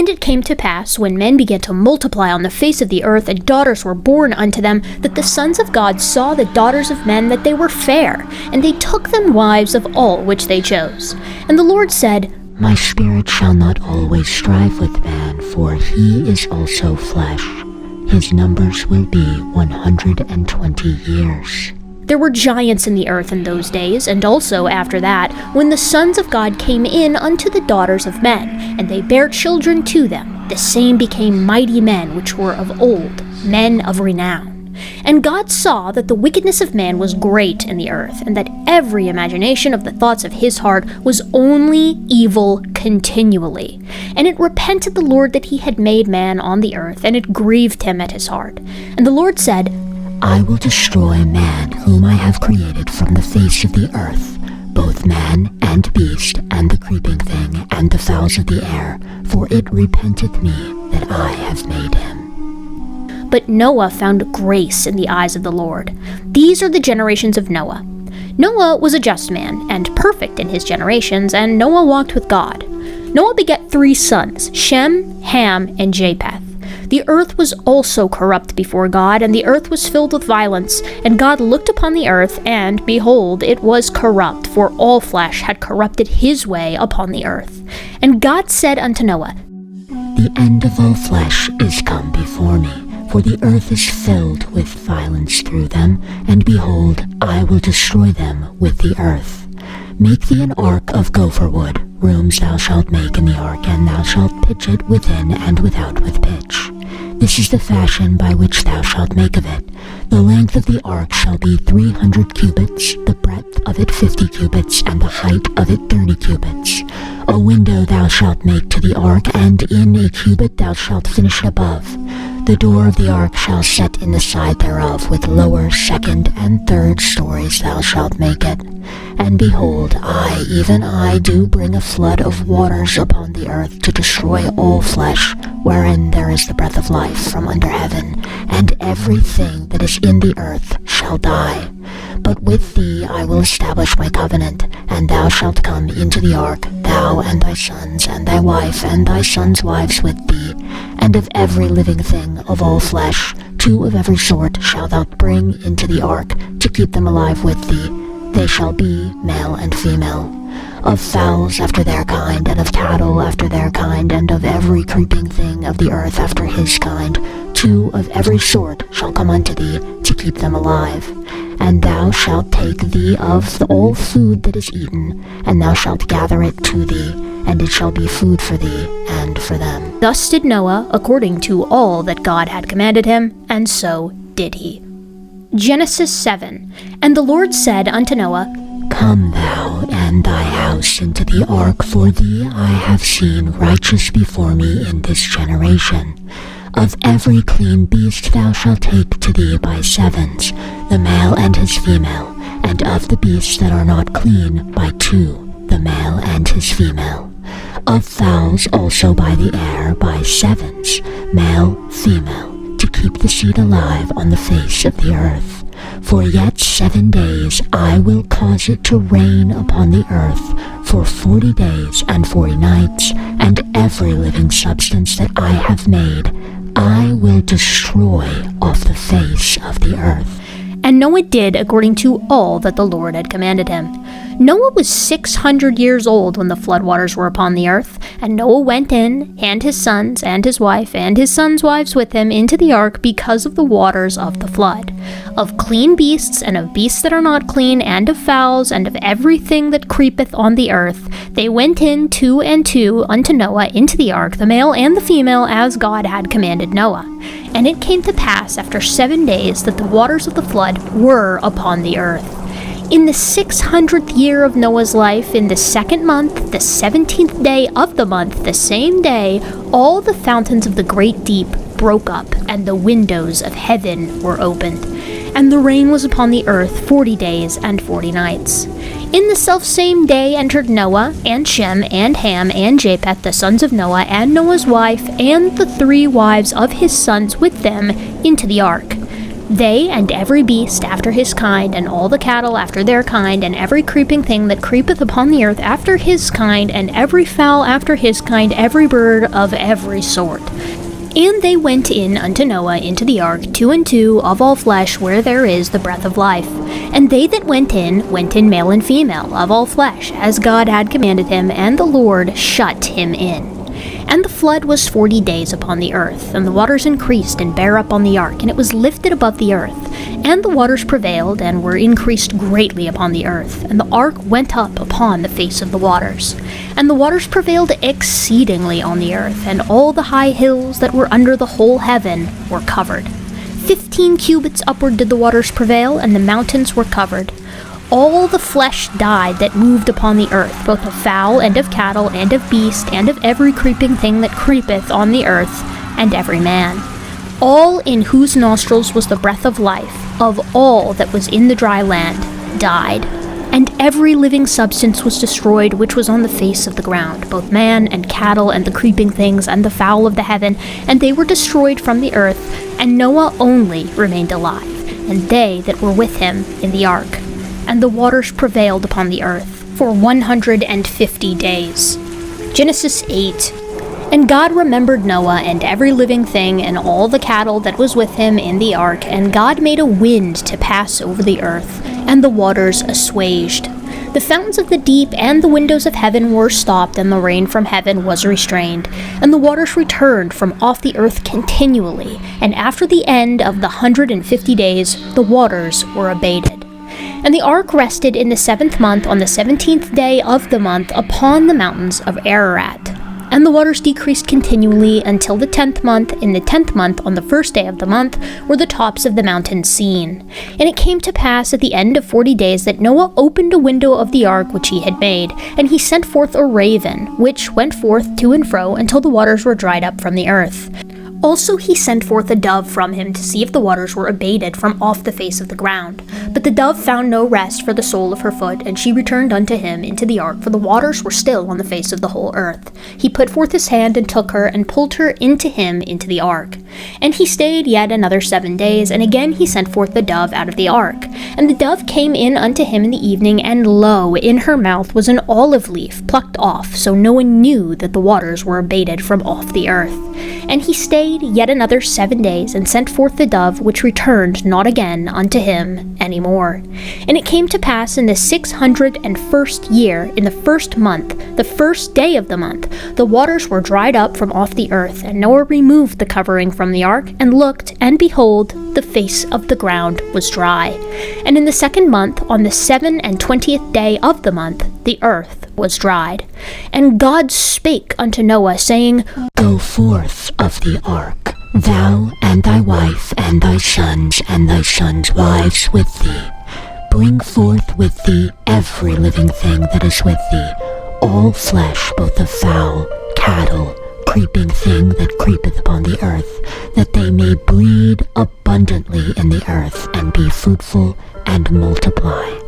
And it came to pass, when men began to multiply on the face of the earth, and daughters were born unto them, that the sons of God saw the daughters of men that they were fair, and they took them wives of all which they chose. And the Lord said, My spirit shall not always strive with man, for he is also flesh. His numbers will be 120 years. There were giants in the earth in those days, and also after that, when the sons of God came in unto the daughters of men, and they bare children to them. The same became mighty men which were of old, men of renown. And God saw that the wickedness of man was great in the earth, and that every imagination of the thoughts of his heart was only evil continually. And it repented the Lord that he had made man on the earth, and it grieved him at his heart. And the Lord said, I will destroy man whom I have created from the face of the earth, both man and beast, and the creeping thing, and the fowls of the air, for it repenteth me that I have made him. But Noah found grace in the eyes of the Lord. These are the generations of Noah. Noah was a just man, and perfect in his generations, and Noah walked with God. Noah begat 3 sons, Shem, Ham, and Japheth. The earth was also corrupt before God, and the earth was filled with violence. And God looked upon the earth, and, behold, it was corrupt, for all flesh had corrupted his way upon the earth. And God said unto Noah, The end of all flesh is come before me, for the earth is filled with violence through them, and behold, I will destroy them with the earth. Make thee an ark of gopher wood. Rooms thou shalt make in the ark, and thou shalt pitch it within and without with pitch. This is the fashion by which thou shalt make of it. The length of the ark shall be 300 cubits, the breadth of it 50 cubits, and the height of it 30 cubits. A window thou shalt make to the ark, and in a cubit thou shalt finish it above. The door of the ark shall set in the side thereof, with lower, second, and third stories thou shalt make it. And behold, I, even I, do bring a flood of waters upon the earth to destroy all flesh, wherein there is the breath of life from under heaven, and everything that is in the earth shall die. But with thee I will establish my covenant, and thou shalt come into the ark, thou and thy sons, and thy wife, and thy sons' wives with thee. And of every living thing of all flesh, 2 of every sort shalt thou bring into the ark, to keep them alive with thee. They shall be male and female. Of fowls after their kind, and of cattle after their kind, and of every creeping thing of the earth after his kind, 2 of every sort shall come unto thee, to keep them alive. And thou shalt take thee of all food that is eaten, and thou shalt gather it to thee, and it shall be food for thee and for them. Thus did Noah, according to all that God had commanded him, and so did he. Genesis 7. And the Lord said unto Noah, Come thou and thy house into the ark, for thee I have seen righteous before me in this generation. Of every clean beast thou shalt take to thee by 7s, the male and his female, and of the beasts that are not clean by 2, the male and his female. Of fowls also by the air by 7s, male, female, to keep the seed alive on the face of the earth. For yet 7 days I will cause it to rain upon the earth for 40 days and 40 nights, and every living substance that I have made I will destroy off the face of the earth. And Noah did according to all that the Lord had commanded him. Noah was 600 years old when the floodwaters were upon the earth, and Noah went in, and his sons, and his wife, and his sons' wives with him into the ark because of the waters of the flood. Of clean beasts, and of beasts that are not clean, and of fowls, and of everything that creepeth on the earth, they went in 2 and 2 unto Noah into the ark, the male and the female, as God had commanded Noah. And it came to pass after 7 days that the waters of the flood were upon the earth. In the 600th year of Noah's life, in the 2nd month, the 17th day of the month, the same day, all the fountains of the great deep broke up, and the windows of heaven were opened. And the rain was upon the earth 40 days and 40 nights. In the selfsame day entered Noah, and Shem, and Ham, and Japheth, the sons of Noah, and Noah's wife, and the 3 wives of his sons with them, into the ark. They and every beast after his kind, and all the cattle after their kind, and every creeping thing that creepeth upon the earth after his kind, and every fowl after his kind, every bird of every sort. And they went in unto Noah into the ark, 2 and 2 of all flesh, where there is the breath of life. And they that went in male and female, of all flesh, as God had commanded him, and the Lord shut him in. And the flood was 40 days upon the earth, and the waters increased and bare up on the ark, and it was lifted above the earth. And the waters prevailed, and were increased greatly upon the earth, and the ark went up upon the face of the waters. And the waters prevailed exceedingly on the earth, and all the high hills that were under the whole heaven were covered. 15 cubits upward did the waters prevail, and the mountains were covered. All the flesh died that moved upon the earth, both of fowl, and of cattle, and of beast, and of every creeping thing that creepeth on the earth, and every man. All in whose nostrils was the breath of life, of all that was in the dry land, died. And every living substance was destroyed which was on the face of the ground, both man, and cattle, and the creeping things, and the fowl of the heaven, and they were destroyed from the earth, and Noah only remained alive, and they that were with him in the ark. And the waters prevailed upon the earth for 150 days. Genesis 8. And God remembered Noah and every living thing and all the cattle that was with him in the ark, and God made a wind to pass over the earth, and the waters assuaged. The fountains of the deep and the windows of heaven were stopped, and the rain from heaven was restrained, and the waters returned from off the earth continually, and after the end of the 150 days the waters were abated. And the ark rested in the 7th month on the 17th day of the month upon the mountains of Ararat. And the waters decreased continually until the 10th month. In the 10th month, on the 1st day of the month, were the tops of the mountains seen. And it came to pass at the end of 40 days that Noah opened a window of the ark which he had made, and he sent forth a raven, which went forth to and fro until the waters were dried up from the earth. Also he sent forth a dove from him to see if the waters were abated from off the face of the ground. But the dove found no rest for the sole of her foot, and she returned unto him into the ark, for the waters were still on the face of the whole earth. He put forth his hand and took her, and pulled her into him into the ark. And he stayed yet another 7 days, and again he sent forth the dove out of the ark. And the dove came in unto him in the evening, and lo, in her mouth was an olive leaf plucked off, so no one knew that the waters were abated from off the earth. And he stayed yet another 7 days, and sent forth the dove, which returned not again unto him any more. And it came to pass in the 601st year, in the 1st month, the 1st day of the month, the waters were dried up from off the earth, and Noah removed the covering from the ark, and looked, and behold, the face of the ground was dry. And in the 2nd month, on the 27th day of the month, the earth was dried. And God spake unto Noah, saying, Go forth of the ark, thou and thy wife and thy sons wives with thee. Bring forth with thee every living thing that is with thee, all flesh, both of fowl, cattle, creeping thing that creepeth upon the earth, that they may breed abundantly in the earth, and be fruitful, and multiply.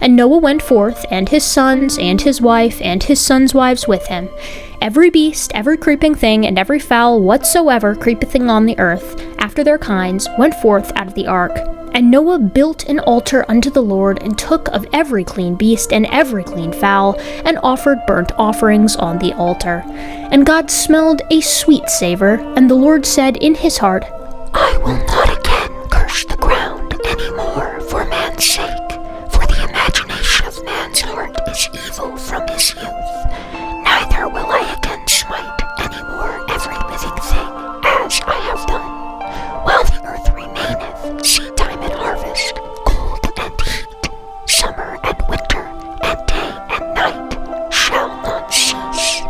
And Noah went forth, and his sons, and his wife, and his sons' wives with him. Every beast, every creeping thing, and every fowl whatsoever creepeth on the earth, after their kinds, went forth out of the ark. And Noah built an altar unto the Lord, and took of every clean beast, and every clean fowl, and offered burnt offerings on the altar. And God smelled a sweet savor, and the Lord said in his heart, I will not again curse the ground any more for man's sake. The imagination of man's heart is evil from his youth. Neither will I again smite any more every living thing, as I have done. While the earth remaineth, seed time and harvest, cold and heat, summer and winter, and day and night shall not cease.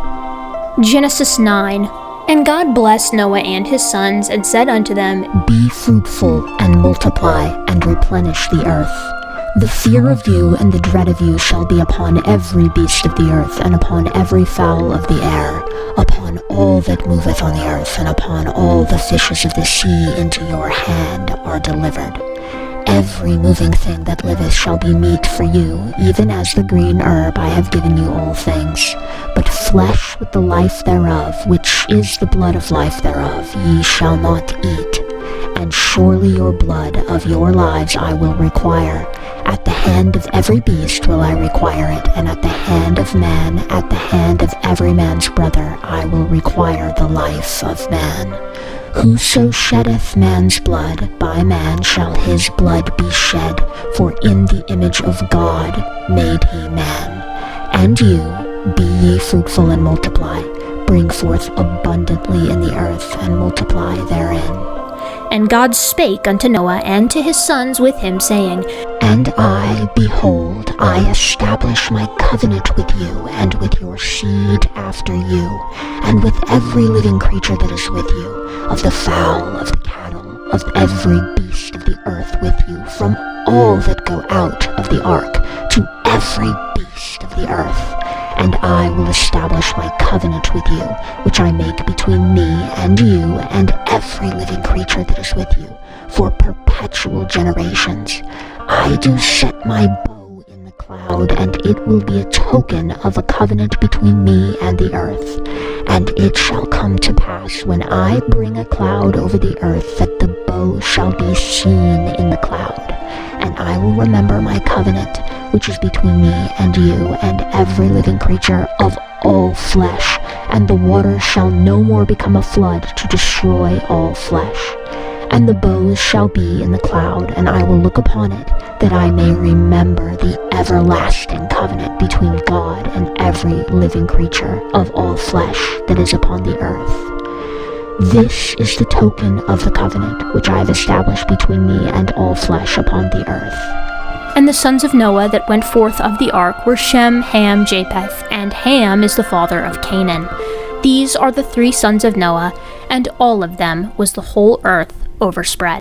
Genesis 9. And God blessed Noah and his sons, and said unto them, Be fruitful, and multiply, and replenish the earth. The fear of you and the dread of you shall be upon every beast of the earth, and upon every fowl of the air, upon all that moveth on the earth, and upon all the fishes of the sea into your hand are delivered. Every moving thing that liveth shall be meat for you, even as the green herb I have given you all things. But flesh with the life thereof, which is the blood of life thereof, ye shall not eat. and surely your blood of your lives I will require. At the hand of every beast will I require it, and at the hand of man, at the hand of every man's brother, I will require the life of man. Whoso sheddeth man's blood, by man shall his blood be shed, for in the image of God made he man. And you, be ye fruitful and multiply, bring forth abundantly in the earth, and multiply therein. And God spake unto Noah and to his sons with him, saying, And I, behold, I establish my covenant with you, and with your seed after you, and with every living creature that is with you, of the fowl, of the cattle, of every beast of the earth with you, from all that go out of the ark, to every beast of the earth. And I will establish my covenant with you, which I make between me and you and every living creature that is with you, for perpetual generations. I do set my bow in the cloud, and it will be a token of a covenant between me and the earth. And it shall come to pass, when I bring a cloud over the earth, that the bow shall be seen in the cloud. And I will remember my covenant, which is between me and you and every living creature of all flesh, and the waters shall no more become a flood to destroy all flesh. And the bows shall be in the cloud, and I will look upon it, that I may remember the everlasting covenant between God and every living creature of all flesh that is upon the earth. This is the token of the covenant which I have established between me and all flesh upon the earth. And the sons of Noah that went forth of the ark were Shem, Ham, Japheth, and Ham is the father of Canaan. These are the 3 sons of Noah, and all of them was the whole earth overspread.